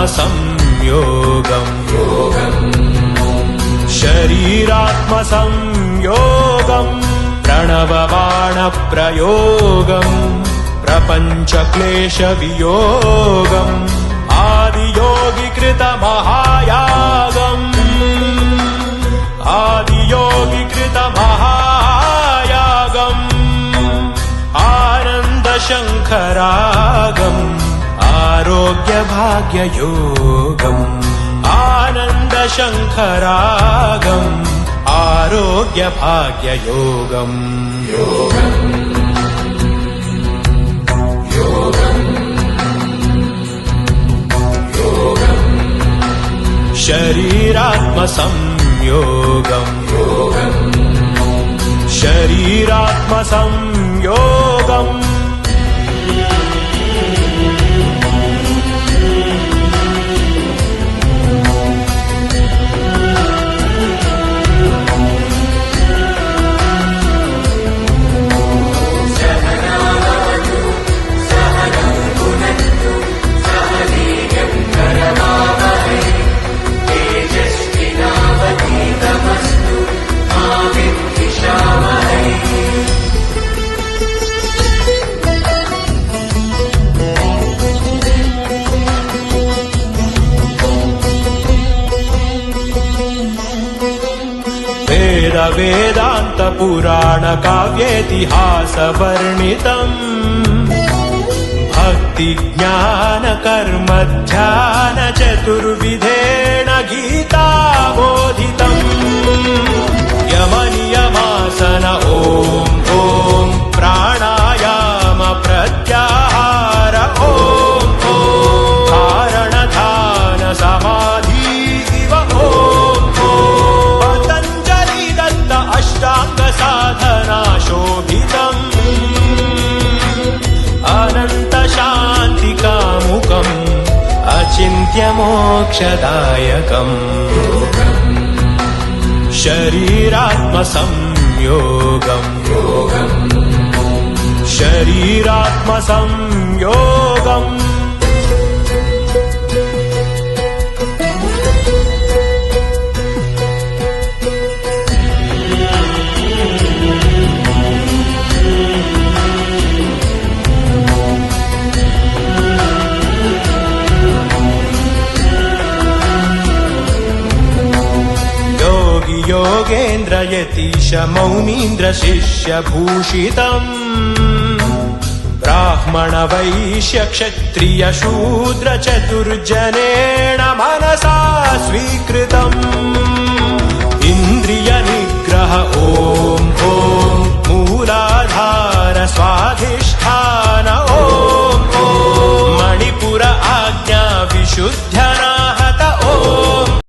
शरीरात्मसंयोगम् शरीरात्मसंयोगम् प्रणवबाणप्रयोगम् प्रपञ्चक्लेशवियोगम् आदियोगिकृतमहायागम् आदियोगिकृतमहायागम् आनन्दशङ्खरागम् आरोग्यभाग्ययोगम् आनन्दशङ्खरागम् आरोग्यभाग्ययोगम् शरीरात्मसंयोगम् शरीरात्मसंयोगम् वेदान्त पुराण काव्येतिहासवर्णितम् भक्ति ज्ञान कर्म ध्यान चतुर्विधेन गीता बोधितम् यमनियमासन ॐ ॐ प्राणायाम प्रत्याहार ॐ ॐ धारण ध्यान समाधि इव ॐ अष्टांग साधना शोभितम् अनंत शांति कामुकम् अचिन्त्य मोक्षदायकम् शरीरात्मसंयोगम् शरीरात्मसंयोगम् योगेन्द्र यतीश मौनीन्द्र शिष्य भूषितम् ब्राह्मण वैश्य क्षत्रिय शूद्र चतुर्जनेन मनसा स्वीकृतम् इन्द्रिय निग्रह ॐ ॐ मूलाधार स्वाधिष्ठान